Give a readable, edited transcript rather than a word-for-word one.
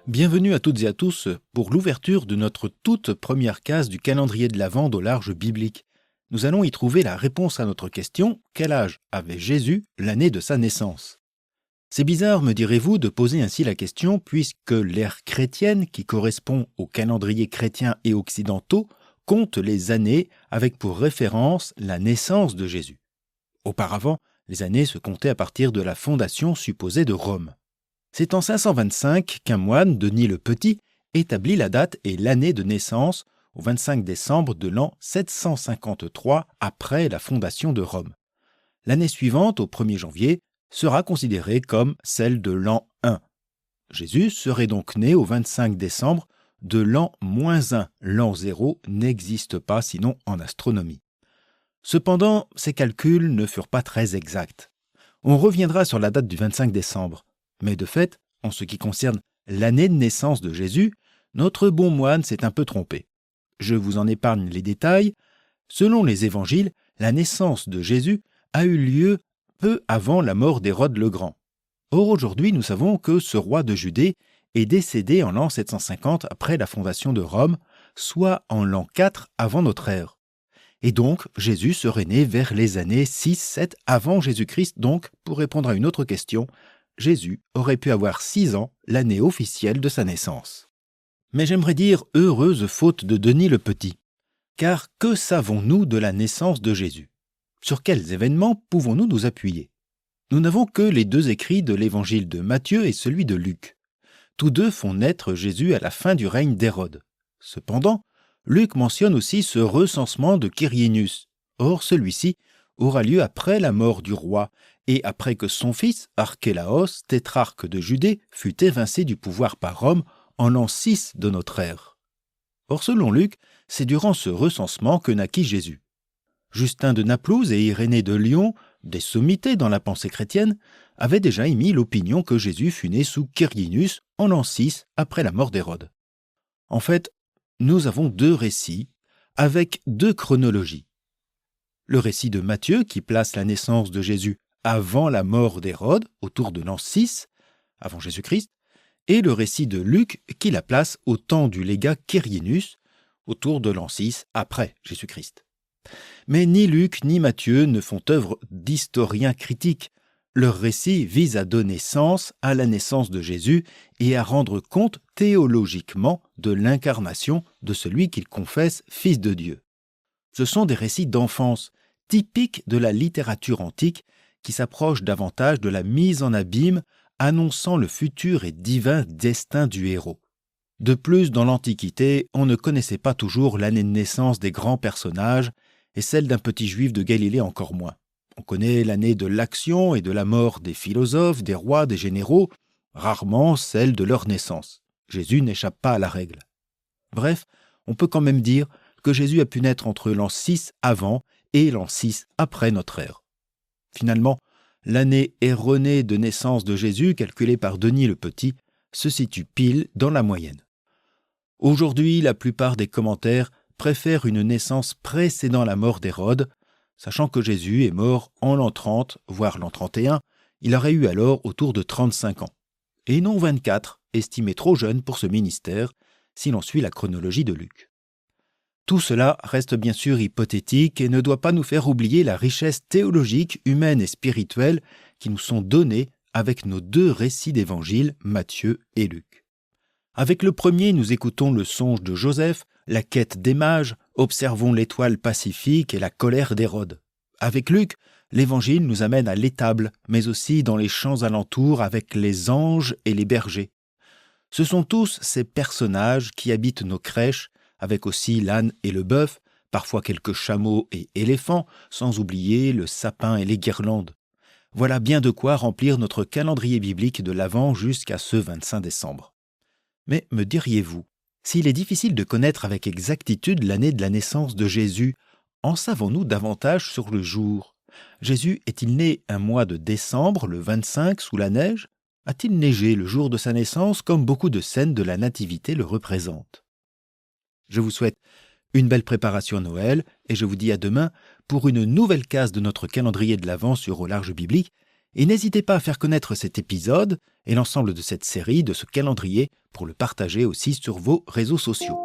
Bienvenue à toutes et à tous pour l'ouverture de notre toute première case du calendrier de l'Avent au large biblique. Nous allons y trouver la réponse à notre question « Quel âge avait Jésus l'année de sa naissance ?» C'est bizarre, me direz-vous, de poser ainsi la question puisque l'ère chrétienne, qui correspond au calendrier chrétien et occidentaux, compte les années avec pour référence la naissance de Jésus. Auparavant, les années se comptaient à partir de la fondation supposée de Rome. C'est en 525 qu'un moine, Denis le Petit, établit la date et l'année de naissance au 25 décembre de l'an 753 après la fondation de Rome. L'année suivante, au 1er janvier, sera considérée comme celle de l'an 1. Jésus serait donc né au 25 décembre de l'an -1. L'an 0 n'existe pas sinon en astronomie. Cependant, ces calculs ne furent pas très exacts. On reviendra sur la date du 25 décembre. Mais de fait, en ce qui concerne l'année de naissance de Jésus, notre bon moine s'est un peu trompé. Je vous en épargne les détails. Selon les évangiles, la naissance de Jésus a eu lieu peu avant la mort d'Hérode le Grand. Or aujourd'hui, nous savons que ce roi de Judée est décédé en l'an 750 après la fondation de Rome, soit en l'an 4 avant notre ère. Et donc, Jésus serait né vers les années 6-7 avant Jésus-Christ. Donc, pour répondre à une autre question, Jésus aurait pu avoir 6 ans, l'année officielle de sa naissance. Mais j'aimerais dire heureuse faute de Denis le Petit. Car que savons-nous de la naissance de Jésus ? Sur quels événements pouvons-nous nous appuyer ? Nous n'avons que les deux écrits de l'évangile de Matthieu et celui de Luc. Tous deux font naître Jésus à la fin du règne d'Hérode. Cependant, Luc mentionne aussi ce recensement de Quirinius. Or, celui-ci aura lieu après la mort du roi et après que son fils, Archélaos, tétrarque de Judée, fut évincé du pouvoir par Rome en l'an 6 de notre ère. Or, selon Luc, c'est durant ce recensement que naquit Jésus. Justin de Naplouse et Irénée de Lyon, des sommités dans la pensée chrétienne, avaient déjà émis l'opinion que Jésus fut né sous Quirinius en l'an 6 après la mort d'Hérode. En fait, nous avons deux récits avec deux chronologies. Le récit de Matthieu qui place la naissance de Jésus avant la mort d'Hérode, autour de l'an 6, avant Jésus-Christ, et le récit de Luc qui la place au temps du légat Quirinius, autour de l'an 6, après Jésus-Christ. Mais ni Luc ni Matthieu ne font œuvre d'historiens critiques. Leur récit vise à donner sens à la naissance de Jésus et à rendre compte théologiquement de l'incarnation de celui qu'ils confessent fils de Dieu. Ce sont des récits d'enfance, typiques de la littérature antique, qui s'approche davantage de la mise en abîme annonçant le futur et divin destin du héros. De plus, dans l'Antiquité, on ne connaissait pas toujours l'année de naissance des grands personnages et celle d'un petit juif de Galilée encore moins. On connaît l'année de l'action et de la mort des philosophes, des rois, des généraux, rarement celle de leur naissance. Jésus n'échappe pas à la règle. Bref, on peut quand même dire que Jésus a pu naître entre l'an 6 avant et l'an 6 après notre ère. Finalement, l'année erronée de naissance de Jésus, calculée par Denis le Petit, se situe pile dans la moyenne. Aujourd'hui, la plupart des commentaires préfèrent une naissance précédant la mort d'Hérode, sachant que Jésus est mort en l'an 30, voire l'an 31, il aurait eu alors autour de 35 ans, et non 24, estimé trop jeune pour ce ministère, si l'on suit la chronologie de Luc. Tout cela reste bien sûr hypothétique et ne doit pas nous faire oublier la richesse théologique, humaine et spirituelle qui nous sont données avec nos deux récits d'évangile, Matthieu et Luc. Avec le premier, nous écoutons le songe de Joseph, la quête des mages, observons l'étoile pacifique et la colère d'Hérode. Avec Luc, l'évangile nous amène à l'étable, mais aussi dans les champs alentours avec les anges et les bergers. Ce sont tous ces personnages qui habitent nos crèches, avec aussi l'âne et le bœuf, parfois quelques chameaux et éléphants, sans oublier le sapin et les guirlandes. Voilà bien de quoi remplir notre calendrier biblique de l'Avent jusqu'à ce 25 décembre. Mais me diriez-vous, s'il est difficile de connaître avec exactitude l'année de la naissance de Jésus, en savons-nous davantage sur le jour ? Jésus est-il né un mois de décembre, le 25, sous la neige ? A-t-il neigé le jour de sa naissance comme beaucoup de scènes de la Nativité le représentent ? Je vous souhaite une belle préparation à Noël et je vous dis à demain pour une nouvelle case de notre calendrier de l'Avent sur Au large biblique Et n'hésitez pas à faire connaître cet épisode et l'ensemble de cette série, de ce calendrier, pour le partager aussi sur vos réseaux sociaux.